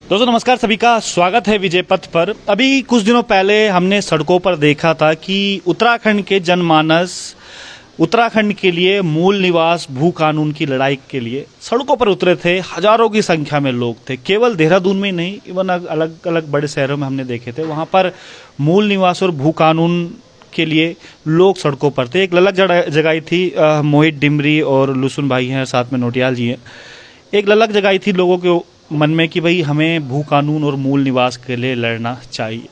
दोस्तों नमस्कार, सभी का स्वागत है विजय पथ पर। अभी कुछ दिनों पहले हमने सड़कों पर देखा था कि उत्तराखंड के जनमानस उत्तराखंड के लिए मूल निवास भू कानून की लड़ाई के लिए सड़कों पर उतरे थे। हजारों की संख्या में लोग थे। केवल देहरादून में ही नहीं, इवन अलग अलग बड़े शहरों में हमने देखे थे। वहाँ पर मूल निवास और भू कानून के लिए लोग सड़कों पर थे। एक ललक जगाई थी मोहित डिमरी और लुसुन भाई हैं, साथ में नोटियाल जी हैं। एक ललक जगाई थी लोगों के मन में कि भाई हमें भू कानून और मूल निवास के लिए लड़ना चाहिए।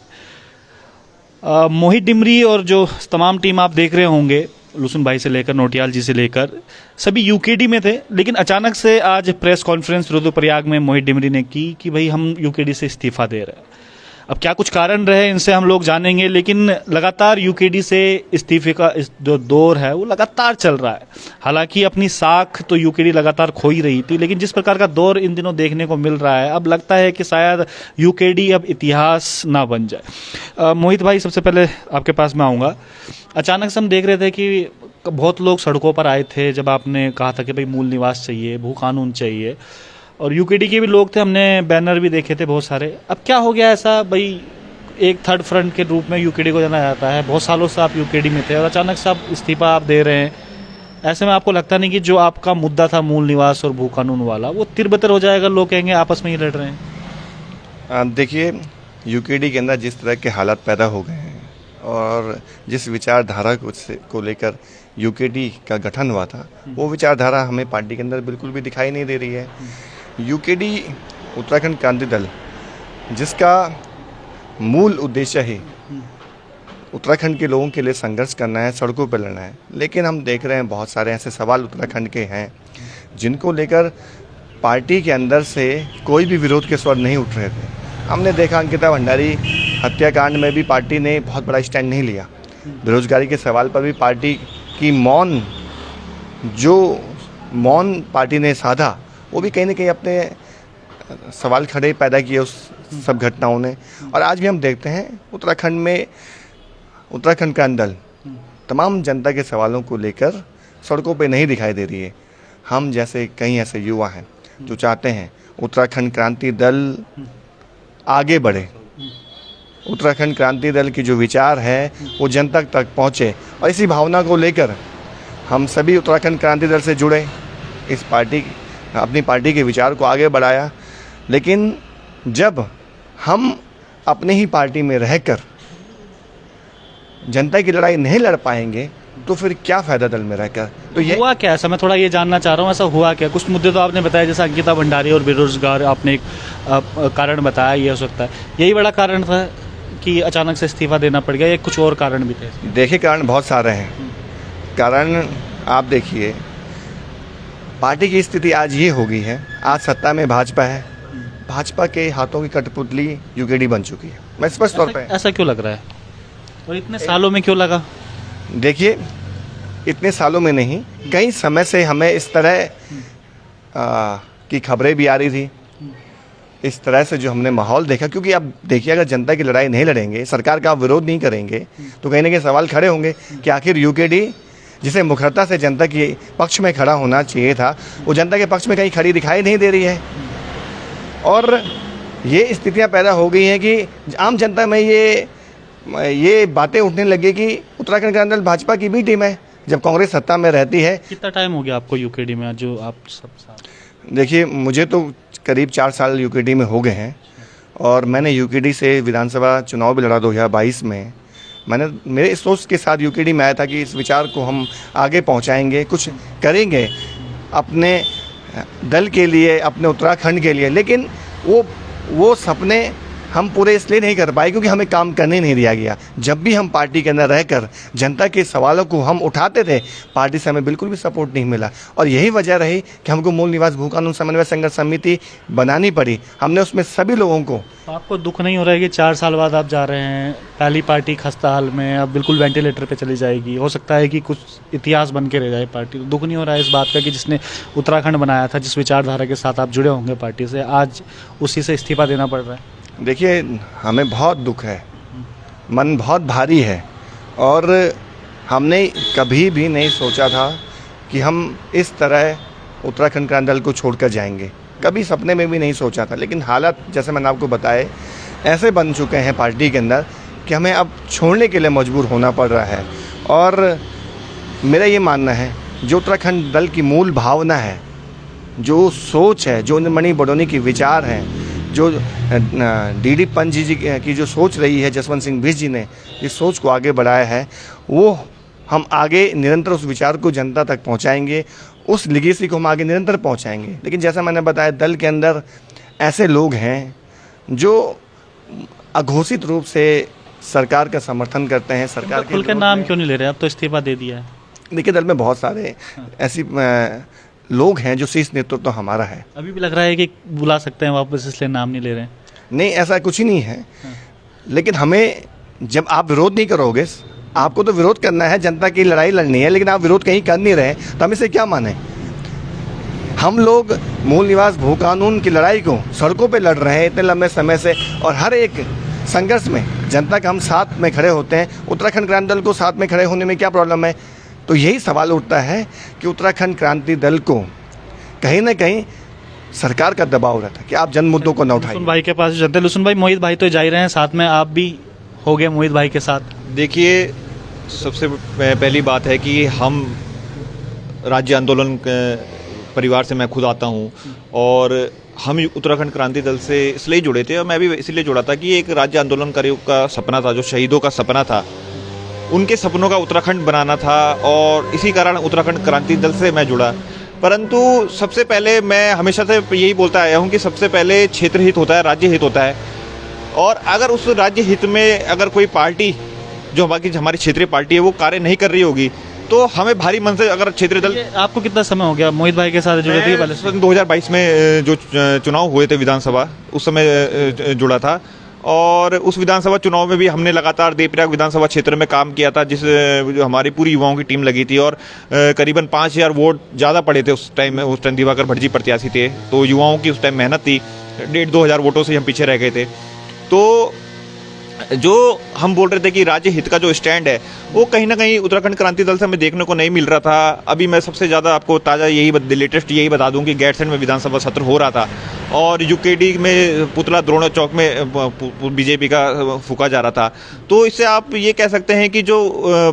मोहित डिमरी और जो तमाम टीम आप देख रहे होंगे, लुसुन भाई से लेकर नोटियाल जी से लेकर सभी यूकेडी में थे। लेकिन अचानक से आज प्रेस कॉन्फ्रेंस रुद्रप्रयाग में मोहित डिमरी ने की कि भाई हम यूकेडी से इस्तीफा दे रहे हैं। अब क्या कुछ कारण रहे इनसे हम लोग जानेंगे, लेकिन लगातार यूकेडी से इस्तीफे का जो दौर है वो लगातार चल रहा है। हालांकि अपनी साख तो यूकेडी लगातार खो ही रही थी, लेकिन जिस प्रकार का दौर इन दिनों देखने को मिल रहा है, अब लगता है कि शायद यूकेडी अब इतिहास ना बन जाए। मोहित भाई, सबसे पहले आपके पास मैं आऊँगा। अचानक से हम देख रहे थे कि बहुत लोग सड़कों पर आए थे जब आपने कहा था कि भाई मूल निवास चाहिए, भू कानून चाहिए, और यूकेडी के भी लोग थे। हमने बैनर भी देखे थे बहुत सारे। अब क्या हो गया ऐसा भाई, एक थर्ड फ्रंट के रूप में यूकेडी को जाना जाता है। बहुत सालों से आप यूकेडी में थे और अचानक से आप इस्तीफा आप दे रहे हैं। ऐसे में आपको लगता नहीं कि जो आपका मुद्दा था मूल निवास और भू कानून वाला, वो तिरबतर हो जाएगा? लोग कहेंगे आपस में ही लड़ रहे हैं। देखिए, यूकेडी के अंदर जिस तरह के हालात पैदा हो गए हैं और जिस विचारधारा को लेकर यूकेडी का गठन हुआ था, वो विचारधारा हमें पार्टी के अंदर बिल्कुल भी दिखाई नहीं दे रही है। यूकेडी उत्तराखंड क्रांति दल, जिसका मूल उद्देश्य है उत्तराखंड के लोगों के लिए संघर्ष करना है, सड़कों पर लड़ना है, लेकिन हम देख रहे हैं बहुत सारे ऐसे सवाल उत्तराखंड के हैं जिनको लेकर पार्टी के अंदर से कोई भी विरोध के स्वर नहीं उठ रहे थे। हमने देखा अंकिता भंडारी हत्याकांड में भी पार्टी ने बहुत बड़ा स्टैंड नहीं लिया। बेरोजगारी के सवाल पर भी पार्टी की मौन पार्टी ने साधा, वो भी कहीं ना कहीं अपने सवाल खड़े पैदा किए उस सब घटनाओं ने। और आज भी हम देखते हैं उत्तराखंड में उत्तराखंड क्रांति दल तमाम जनता के सवालों को लेकर सड़कों पे नहीं दिखाई दे रही है। हम जैसे कई ऐसे युवा हैं जो चाहते हैं उत्तराखंड क्रांति दल आगे बढ़े, उत्तराखंड क्रांति दल की जो विचार है वो जनता तक पहुँचे, और इसी भावना को लेकर हम सभी उत्तराखंड क्रांति दल से जुड़े, इस पार्टी अपनी पार्टी के विचार को आगे बढ़ाया। लेकिन जब हम अपने ही पार्टी में रहकर जनता की लड़ाई नहीं लड़ पाएंगे तो फिर क्या फ़ायदा दल में रहकर। तो ये हुआ क्या ऐसा, मैं थोड़ा ये जानना चाह रहा हूँ, ऐसा हुआ क्या? कुछ मुद्दे तो आपने बताया, जैसे अंकिता भंडारी और बेरोजगार आपने एक कारण बताया, ये हो सकता है यही बड़ा कारण था कि अचानक से इस्तीफा देना पड़ गया, या कुछ और कारण भी थे? देखिए, कारण बहुत सारे हैं। कारण आप देखिए, पार्टी की स्थिति आज ये हो गई है, आज सत्ता में भाजपा है, भाजपा के हाथों की कठपुतली यूकेडी बन चुकी है। मैं स्पष्ट तौर पे ऐसा क्यों लग रहा है, और इतने सालों में क्यों लगा? देखिए, इतने सालों में नहीं, कई समय से हमें इस तरह की खबरें भी आ रही थी। इस तरह से जो हमने माहौल देखा, क्योंकि अब देखिए, अगर जनता की लड़ाई नहीं लड़ेंगे, सरकार का विरोध नहीं करेंगे, तो कहीं ना कहीं सवाल खड़े होंगे कि आखिर यूकेडी जिसे मुखरता से जनता के पक्ष में खड़ा होना चाहिए था, वो जनता के पक्ष में कहीं खड़ी दिखाई नहीं दे रही है। और ये स्थितियां पैदा हो गई हैं कि आम जनता में ये बातें उठने लगी कि उत्तराखंड क्रांति दल भाजपा की भी टीम है जब कांग्रेस सत्ता में रहती है। कितना टाइम हो गया आपको यूकेडी में, जो आप सब साथ? देखिए, मुझे तो करीब 4 साल यूकेडी में हो गए हैं, और मैंने यूकेडी से विधानसभा चुनाव भी लड़ा 2022 में। मैंने मेरे इस सोच के साथ यूकेडी में आया था कि इस विचार को हम आगे पहुंचाएंगे, कुछ करेंगे अपने दल के लिए, अपने उत्तराखंड के लिए। लेकिन वो सपने हम पूरे इसलिए नहीं कर पाए क्योंकि हमें काम करने नहीं दिया गया। जब भी हम पार्टी के अंदर रहकर जनता के सवालों को हम उठाते थे, पार्टी से हमें बिल्कुल भी सपोर्ट नहीं मिला, और यही वजह रही कि हमको मूल निवास भू कानून समन्वय संघर्ष समिति बनानी पड़ी। हमने उसमें सभी लोगों को। आपको दुख नहीं हो रहा है कि 4 साल बाद आप जा रहे हैं, पहली पार्टी खस्ता हाल में, अब बिल्कुल वेंटिलेटर पे चली जाएगी, हो सकता है कि कुछ इतिहास बन के रह जाए पार्टी? तो दुख नहीं हो रहा है इस बात का कि जिसने उत्तराखंड बनाया था, जिस विचारधारा के साथ आप जुड़े होंगे पार्टी से, आज उसी से इस्तीफा देना पड़ रहा है? देखिए, हमें बहुत दुख है, मन बहुत भारी है, और हमने कभी भी नहीं सोचा था कि हम इस तरह उत्तराखंड क्रांति दल को छोड़कर जाएंगे। कभी सपने में भी नहीं सोचा था। लेकिन हालात जैसे मैंने आपको बताए ऐसे बन चुके हैं पार्टी के अंदर कि हमें अब छोड़ने के लिए मजबूर होना पड़ रहा है। और मेरा ये मानना है जो उत्तराखंड दल की मूल भावना है, जो सोच है, जो मणि बडोनी की विचार हैं, जो डी पंत जी की जो सोच रही है, जसवंत सिंह बिष्ट जी ने इस सोच को आगे बढ़ाया है, वो हम आगे निरंतर उस विचार को जनता तक पहुंचाएंगे, उस लिगेसी को हम आगे निरंतर पहुंचाएंगे। लेकिन जैसा मैंने बताया दल के अंदर ऐसे लोग हैं जो अघोषित रूप से सरकार का समर्थन करते हैं। सरकार के खुल के नाम क्यों नहीं ले रहे? अब तो इस्तीफा दे दिया है। देखिए दल में बहुत सारे ऐसी लोग हैं जो शीर्ष नेतृत्व तो हमारा है। अभी भी लग रहा है कि बुला सकते हैं वापस, इसलिए नाम नहीं ले रहे हैं। नहीं, ऐसा कुछ ही नहीं है। लेकिन हमें, जब आप विरोध नहीं करोगे, आपको तो विरोध करना है, जनता की लड़ाई लड़नी है, लेकिन आप विरोध कहीं कर नहीं रहे तो हम इसे क्या माने? हम लोग मूल निवास भू कानून की लड़ाई को सड़कों पे लड़ रहे हैं इतने लंबे समय से, और हर एक संघर्ष में जनता का हम साथ में खड़े होते हैं। उत्तराखंड क्रांति दल को साथ में खड़े होने में क्या प्रॉब्लम है? तो यही सवाल उठता है कि उत्तराखंड क्रांति दल को कहीं ना कहीं सरकार का दबाव रहता है कि आप जन मुद्दों को न उठाइए। लुसन भाई के पास जनता, लुसन भाई, मोहित भाई तो जा ही रहे हैं, साथ में आप भी हो गए मोहित भाई के साथ। देखिए, सबसे पहली बात है कि हम राज्य आंदोलन परिवार से मैं खुद आता हूं, और हम उत्तराखंड क्रांति दल से इसलिए जुड़े थे, और मैं भी इसलिए जुड़ा था कि एक राज्य आंदोलनकारियों का सपना था, जो शहीदों का सपना था, उनके सपनों का उत्तराखंड बनाना था, और इसी कारण उत्तराखंड क्रांति दल से मैं जुड़ा। परंतु सबसे पहले मैं हमेशा से यही बोलता आया हूँ कि सबसे पहले क्षेत्र हित होता है, राज्य हित होता है, और अगर उस राज्य हित में अगर कोई पार्टी जो हमारी क्षेत्रीय पार्टी है वो कार्य नहीं कर रही होगी तो हमें भारी मन से, अगर क्षेत्रीय दल। आपको कितना समय हो गया मोहित भाई के साथ जुड़े थे? पहले सन 2022 में जो चुनाव हुए थे विधानसभा, उस समय जुड़ा था, और उस विधानसभा चुनाव में भी हमने लगातार देवप्रयाग विधानसभा क्षेत्र में काम किया था, जो हमारी पूरी युवाओं की टीम लगी थी, और करीबन 5000 वोट ज़्यादा पड़े थे उस टाइम में। उस टाइम दिवाकर भट्ट प्रत्याशी थे, तो युवाओं की उस टाइम मेहनत थी। 1,500-2 हज़ार वोटों से हम पीछे रह गए थे। तो जो हम बोल रहे थे कि राज्य हित का जो स्टैंड है वो कहीं ना कहीं उत्तराखंड क्रांति दल से हमें देखने को नहीं मिल रहा था। अभी मैं सबसे ज़्यादा आपको ताज़ा लेटेस्ट यही बता दूं कि गैरसैंण में विधानसभा सत्र हो रहा था, और यूकेडी में पुतला द्रोण चौक में बीजेपी का फूका जा रहा था। तो इससे आप ये कह सकते हैं कि जो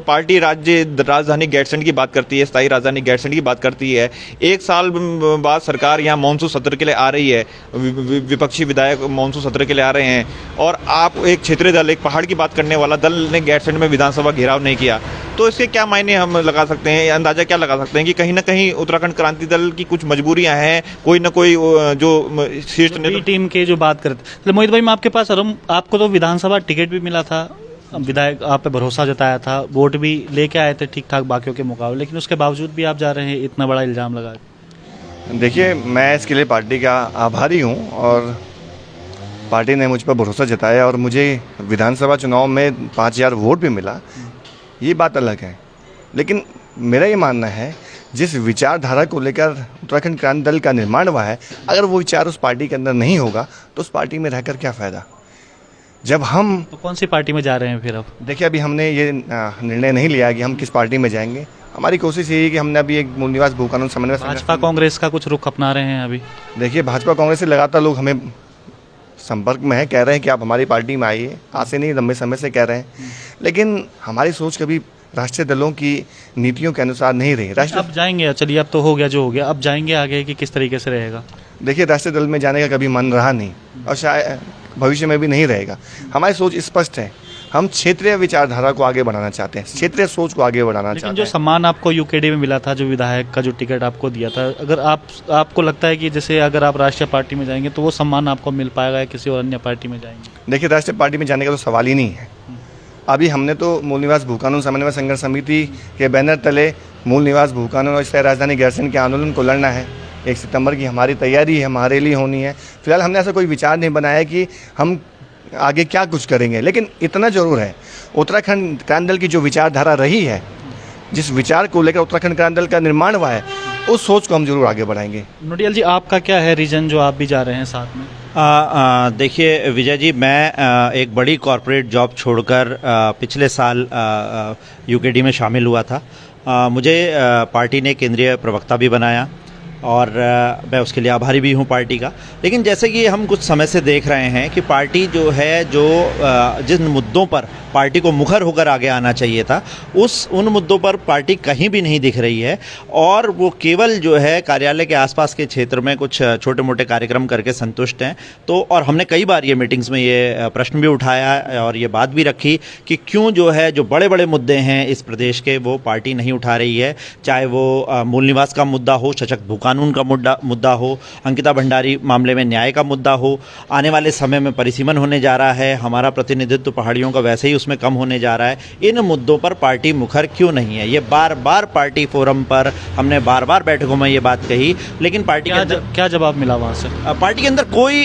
पार्टी राजधानी गैरसैंण की बात करती है, स्थायी राजधानी गैरसैंण की बात करती है, 1 साल बाद सरकार यहाँ मानसून सत्र के लिए आ रही है, विपक्षी विधायक मानसून सत्र के लिए आ रहे हैं, और आप एक क्षेत्रीय दल, एक पहाड़ की बात करने वाला दल ने गैरसैंण में विधानसभा घेराव नहीं किया। तो इसके क्या मायने हम लगा सकते हैं, अंदाजा क्या लगा सकते हैं कि कहीं ना कहीं उत्तराखंड क्रांति दल की कुछ मजबूरियां हैं, कोई ना कोई जो शीर्ष टीम के जो बात करते। तो मोहित भाई, मैं आपके पास आ रहा हूं, आपको तो विधानसभा टिकट भी मिला था, विधायक आप पे भरोसा जताया था, वोट भी लेके आए थे ठीक ठाक बाकियों के मुकाबले, लेकिन उसके बावजूद भी आप जा रहे हैं, इतना बड़ा इल्जाम लगा। देखिए, मैं इसके लिए पार्टी का आभारी हूँ, और पार्टी ने मुझ पर भरोसा जताया, और मुझे विधानसभा चुनाव में 5000 वोट भी मिला, ये बात अलग है। लेकिन मेरा ये मानना है जिस विचारधारा को लेकर उत्तराखंड क्रांति दल का निर्माण हुआ है, अगर वो विचार उस पार्टी के अंदर नहीं होगा तो उस पार्टी में रहकर क्या फ़ायदा। जब हम तो कौन सी पार्टी में जा रहे हैं फिर? अब देखिए, अभी हमने ये निर्णय नहीं लिया कि हम किस पार्टी में जाएंगे। हमारी कोशिश यही है कि हमने अभी एक मूल निवास भू कानून समन्वय भाजपा कांग्रेस का कुछ रुख अपना रहे हैं अभी? देखिए, भाजपा कांग्रेस से लगातार लोग हमें संपर्क में है, कह रहे हैं कि आप हमारी पार्टी में आइए, आज से नहीं लंबे समय से कह रहे हैं। लेकिन हमारी सोच कभी राष्ट्रीय दलों की नीतियों के अनुसार नहीं रही। अब जाएंगे, चलिए अब तो हो गया जो हो गया, अब जाएंगे आगे कि किस तरीके से रहेगा? देखिए, राष्ट्रीय दल में जाने का कभी मन रहा नहीं, और शायद भविष्य में भी नहीं रहेगा। हमारी सोच स्पष्ट है, हम क्षेत्रीय विचारधारा को आगे बढ़ाना चाहते हैं, क्षेत्रीय सोच को आगे बढ़ाना चाहते हैं। जो सम्मान आपको यूकेडी में मिला था, जो विधायक का जो टिकट आपको दिया था, अगर आपको लगता है कि जैसे अगर आप राष्ट्रीय पार्टी में जाएंगे तो वो सम्मान आपको मिल पाएगा या किसी और अन्य पार्टी में जाएंगे? देखिए, राष्ट्रीय पार्टी में जाने का तो सवाल ही नहीं है। अभी हमने तो मूल निवास भू कानून समन्वय संघर्ष समिति के बैनर तले मूल निवास भू कानून और स्थायी राजधानी गैरसैंण के आंदोलन को लड़ना है। 1 सितंबर की हमारी तैयारी है, हमारे लिए होनी है। फिलहाल हमने ऐसा कोई विचार नहीं बनाया कि हम आगे क्या कुछ करेंगे, लेकिन इतना जरूर है, उत्तराखंड क्रांति दल की जो विचारधारा रही है, जिस विचार को लेकर उत्तराखंड क्रांति दल का निर्माण हुआ है, उस सोच को हम जरूर आगे बढ़ाएंगे। नोटियाल जी, आपका क्या है रीजन जो आप भी जा रहे हैं साथ में? देखिए विजय जी, मैं एक बड़ी कॉरपोरेट जॉब छोड़कर पिछले साल यूकेडी में शामिल हुआ था। मुझे पार्टी ने केंद्रीय प्रवक्ता भी बनाया, और मैं उसके लिए आभारी भी हूँ पार्टी का। लेकिन जैसे कि हम कुछ समय से देख रहे हैं कि पार्टी जो है जिन मुद्दों पर पार्टी को मुखर होकर आगे आना चाहिए था उन मुद्दों पर पार्टी कहीं भी नहीं दिख रही है, और वो केवल जो है कार्यालय के आसपास के क्षेत्र में कुछ छोटे मोटे कार्यक्रम करके संतुष्ट हैं। तो और हमने कई बार ये मीटिंग्स में ये प्रश्न भी उठाया और ये बात भी रखी कि क्यों जो है जो बड़े बड़े मुद्दे हैं इस प्रदेश के वो पार्टी नहीं उठा रही है, चाहे वो मूल निवास का मुद्दा हो, सशक्त भू कानून का मुद्दा हो, अंकिता भंडारी मामले में न्याय का मुद्दा हो, आने वाले समय में परिसीमन होने जा रहा है, हमारा प्रतिनिधित्व पहाड़ियों का वैसे ही उसमें कम होने जा रहा है। इन मुद्दों पर पार्टी मुखर क्यों नहीं है? ये बार बार पार्टी फोरम पर हमने बार बार बैठकों में ये बात कही, लेकिन पार्टी के अंदर क्या जवाब मिला वहाँ से? पार्टी के अंदर कोई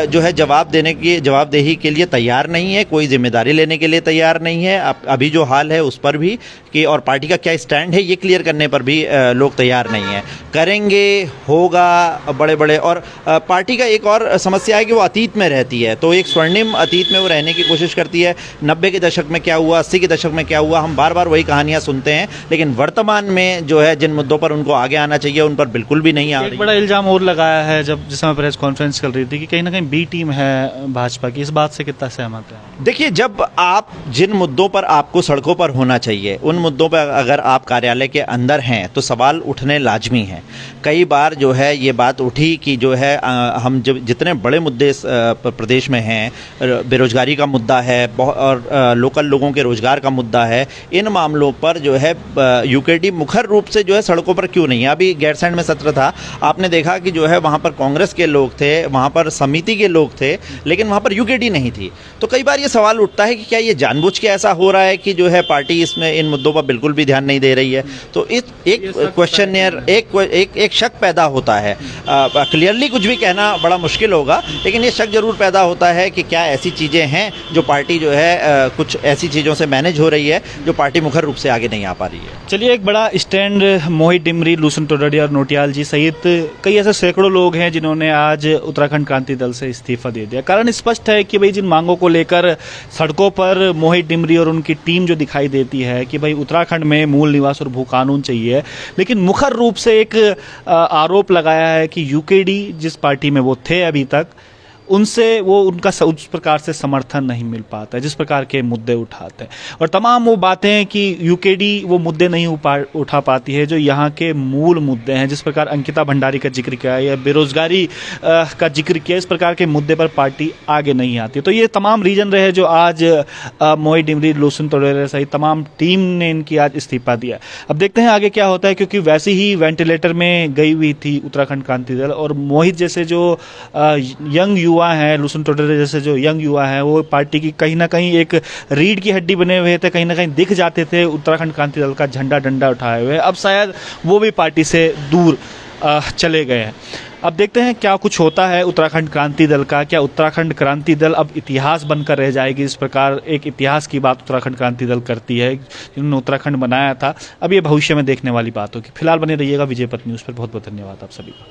जो है जवाबदेही के लिए तैयार नहीं है, कोई जिम्मेदारी लेने के लिए तैयार नहीं है। अभी जो हाल है उस पर भी कि और पार्टी का क्या स्टैंड है ये क्लियर करने पर भी लोग तैयार नहीं है। करेंगे, होगा बड़े बड़े। और पार्टी का एक और समस्या है कि वो अतीत में रहती है, तो एक स्वर्णिम अतीत में वो रहने की कोशिश करती है। 90 के दशक में क्या हुआ, 80 के दशक में क्या हुआ, हम बार बार वही कहानियां सुनते हैं, लेकिन वर्तमान में जो है जिन मुद्दों पर उनको आगे आना चाहिए उन पर बिल्कुल भी नहीं आ रही। एक बड़ा इल्जाम और लगाया है जब जिस समय प्रेस कॉन्फ्रेंस चल रही थी कि कहीं ना कहीं बी टीम है भाजपा की। इस बात से कितना सहमत है? देखिए, जब आप जिन मुद्दों पर आपको सड़कों पर होना चाहिए उन मुद्दों पर अगर आप कार्यालय के अंदर हैं तो सवाल उठने लाजमी हैं। कई बार जो है ये बात उठी कि जो है हम जब जितने बड़े मुद्दे प्रदेश में हैं, बेरोजगारी का मुद्दा है और लोकल लोगों के रोजगार का मुद्दा है, इन मामलों पर जो है यूकेडी मुखर रूप से जो है सड़कों पर क्यों नहीं है? अभी गैरसैंण में सत्र था, आपने देखा कि जो है वहाँ पर कांग्रेस के लोग थे, वहाँ पर समिति के लोग थे, लेकिन वहाँ पर यूकेडी नहीं थी। तो कई बार ये सवाल उठता है कि क्या ये जानबूझ के ऐसा हो रहा है कि जो है पार्टी इसमें इन मुद्दों पर बिल्कुल भी ध्यान नहीं दे रही है? तो एक क्वेश्चन एक शक पैदा होता है। क्लियरली कुछ भी कहना बड़ा मुश्किल होगा, लेकिन ये शक जरूर पैदा होता है कि क्या ऐसी चीज़ें हैं जो पार्टी जो है कुछ ऐसी चीज़ों से मैनेज हो रही है जो पार्टी मुखर रूप से आगे नहीं आ पा रही है। चलिए, एक बड़ा स्टैंड मोहित डिमरी, लूसन टोडरिया और नोटियाल जी सहित कई ऐसे सैकड़ों लोग हैं जिन्होंने आज उत्तराखंड क्रांति दल से इस्तीफा दे दिया। कारण स्पष्ट है कि भाई जिन मांगों को लेकर सड़कों पर मोहित डिमरी और उनकी टीम जो दिखाई देती है कि भाई उत्तराखंड में मूल निवास और भू कानून चाहिए, लेकिन मुखर रूप से एक आरोप लगाया है कि यूकेडी जिस पार्टी में वो थे अभी तक, उनसे उनका उस प्रकार से समर्थन नहीं मिल पाता है जिस प्रकार के मुद्दे उठाते हैं। और तमाम वो बातें कि यूकेडी वो मुद्दे नहीं उठा पाती है जो यहाँ के मूल मुद्दे हैं, जिस प्रकार अंकिता भंडारी का जिक्र किया या बेरोजगारी का जिक्र किया, इस प्रकार के मुद्दे पर पार्टी आगे नहीं आती। तो ये तमाम रीजन रहे जो आज मोहित डिमरी, लूसन टोडरिया सहित तमाम टीम ने इनकी आज इस्तीफा दिया। अब देखते हैं आगे क्या होता है, क्योंकि वैसे ही वेंटिलेटर में गई हुई थी उत्तराखंड क्रांति दल, और मोहित जैसे जो यंग युवा हैं, लूसन टोडरिया जैसे जो यंग युवा हैं, वो पार्टी की कहीं ना कहीं एक रीढ़ की हड्डी बने हुए थे, कहीं ना कहीं दिख जाते थे उत्तराखंड क्रांति दल का झंडा डंडा उठाए हुए। अब शायद वो भी पार्टी से दूर चले गए हैं। अब देखते हैं क्या कुछ होता है उत्तराखंड क्रांति दल का। क्या उत्तराखंड क्रांति दल अब इतिहास बनकर रह जाएगी? इस प्रकार एक इतिहास की बात उत्तराखंड क्रांति दल करती है, जिन्होंने उत्तराखंड बनाया था। अब ये भविष्य में देखने वाली बात होगी। फिलहाल बने रहिएगा विजय पथ न्यूज़ पर। बहुत बहुत धन्यवाद आप सभी का।